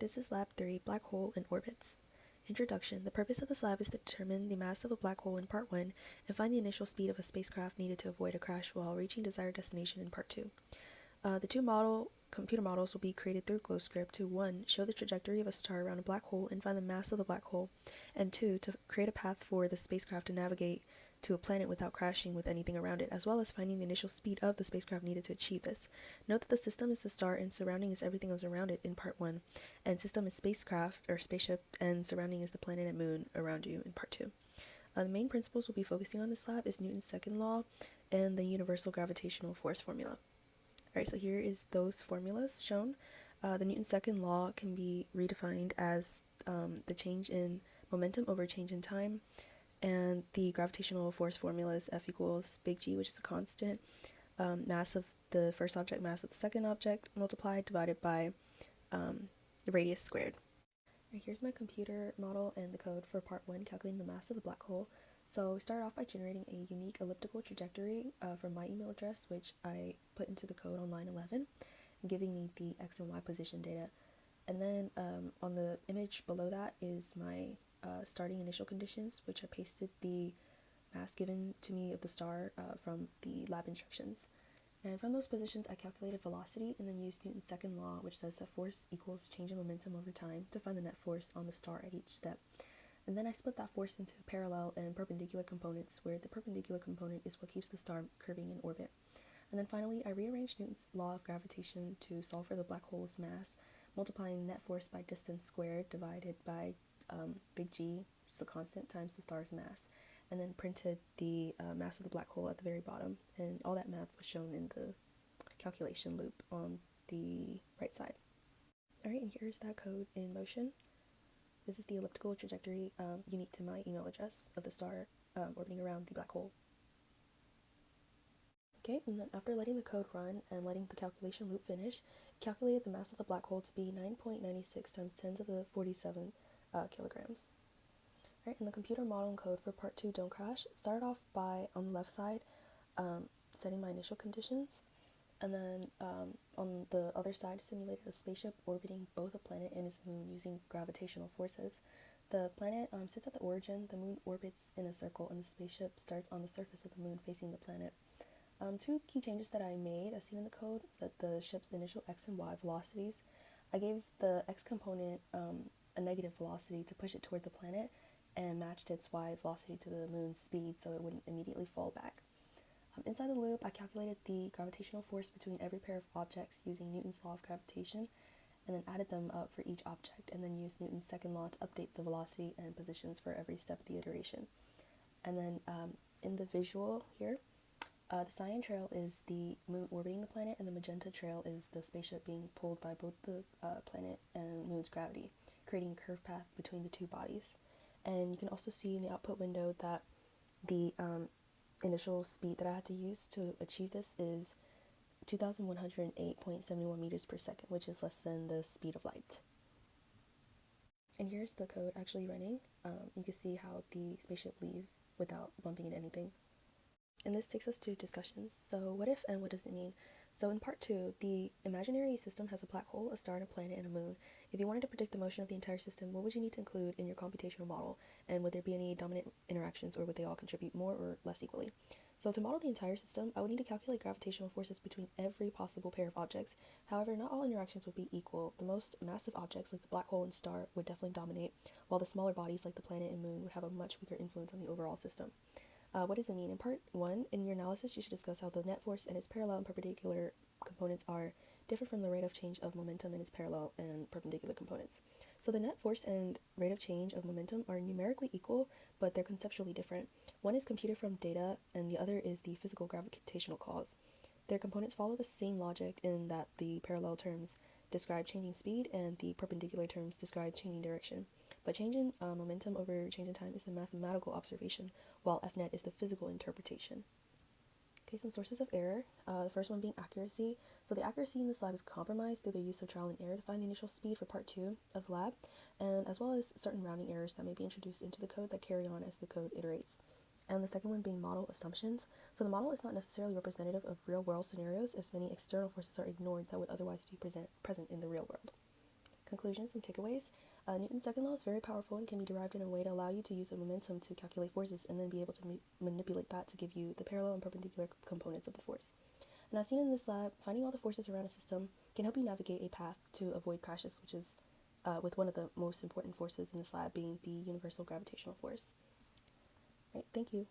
This is Lab 3, Black Hole and Orbits. Introduction. The purpose of this lab is to determine the mass of a black hole in Part 1 and find the initial speed of a spacecraft needed to avoid a crash while reaching desired destination in Part 2. The two computer models will be created through GlowScript to 1. Show the trajectory of a star around a black hole and find the mass of the black hole, and 2. To create a path for the spacecraft to navigate to a planet without crashing with anything around it, as well as finding the initial speed of the spacecraft needed to achieve this. Note that the system is the star and surrounding is everything else around it in Part 1, and system is spacecraft or spaceship, and surrounding is the planet and moon around you in Part 2. The main principles we'll be focusing on this lab is Newton's second law and the universal gravitational force formula. Alright, so here is those formulas shown. The Newton's second law can be redefined as the change in momentum over change in time, and the gravitational force formula is F equals big G, which is a constant, mass of the first object, mass of the second object, multiplied, divided by the radius squared. Right, here's my computer model and the code for Part 1, calculating the mass of the black hole. So we start off by generating a unique elliptical trajectory from my email address, which I put into the code on line 11, giving me the x and y position data. And then on the image below that is my starting initial conditions, which I pasted the mass given to me of the star from the lab instructions. And from those positions, I calculated velocity and then used Newton's second law, which says that force equals change in momentum over time, to find the net force on the star at each step. And then I split that force into parallel and perpendicular components, where the perpendicular component is what keeps the star curving in orbit. And then finally, I rearranged Newton's law of gravitation to solve for the black hole's mass, multiplying net force by distance squared divided by big G, which is a constant, times the star's mass, and then printed the mass of the black hole at the very bottom, and all that math was shown in the calculation loop on the right side. Alright, and here's that code in motion. This is the elliptical trajectory unique to my email address of the star orbiting around the black hole. Okay, and then after letting the code run and letting the calculation loop finish, calculated the mass of the black hole to be 9.96 times 10 to the 47 kilograms. Right, and the computer model and code for Part 2, Don't Crash, started off by, on the left side, setting my initial conditions, and then on the other side, simulated a spaceship orbiting both a planet and its moon using gravitational forces. The planet sits at the origin, the moon orbits in a circle, and the spaceship starts on the surface of the moon facing the planet. Two key changes that I made, as seen in the code, is that the ship's initial x and y velocities, I gave the x component a negative velocity to push it toward the planet, and matched its y velocity to the moon's speed so it wouldn't immediately fall back. Inside the loop, I calculated the gravitational force between every pair of objects using Newton's law of gravitation, and then added them up for each object, and then used Newton's second law to update the velocity and positions for every step of the iteration. And then in the visual here, the cyan trail is the moon orbiting the planet, and the magenta trail is the spaceship being pulled by both the planet and moon's gravity, creating a curved path between the two bodies. And you can also see in the output window that the initial speed that I had to use to achieve this is 2,108.71 meters per second, which is less than the speed of light. And here's the code actually running. You can see how the spaceship leaves without bumping into anything. And this takes us to discussions. So what if and what does it mean? So in Part 2, the imaginary system has a black hole, a star, and a planet, and a moon. If you wanted to predict the motion of the entire system, what would you need to include in your computational model? And would there be any dominant interactions, or would they all contribute more or less equally? So to model the entire system, I would need to calculate gravitational forces between every possible pair of objects. However, not all interactions would be equal. The most massive objects, like the black hole and star, would definitely dominate, while the smaller bodies, like the planet and moon, would have a much weaker influence on the overall system. What does it mean? In Part 1, in your analysis, you should discuss how the net force and its parallel and perpendicular components are different from the rate of change of momentum and its parallel and perpendicular components. So the net force and rate of change of momentum are numerically equal, but they're conceptually different. One is computed from data, and the other is the physical gravitational cause. Their components follow the same logic in that the parallel terms describe changing speed and the perpendicular terms describe changing direction. But change in momentum over change in time is the mathematical observation, while FNet is the physical interpretation. Okay, some sources of error. The first one being accuracy. So the accuracy in this lab is compromised through the use of trial and error to find the initial speed for Part 2 of the lab, and as well as certain rounding errors that may be introduced into the code that carry on as the code iterates. And the second one being model assumptions. So the model is not necessarily representative of real-world scenarios, as many external forces are ignored that would otherwise be present in the real world. Conclusions and takeaways. Newton's second law is very powerful and can be derived in a way to allow you to use a momentum to calculate forces and then be able to manipulate that to give you the parallel and perpendicular components of the force. And as seen in this lab, finding all the forces around a system can help you navigate a path to avoid crashes, which is with one of the most important forces in this lab being the universal gravitational force. Right, thank you.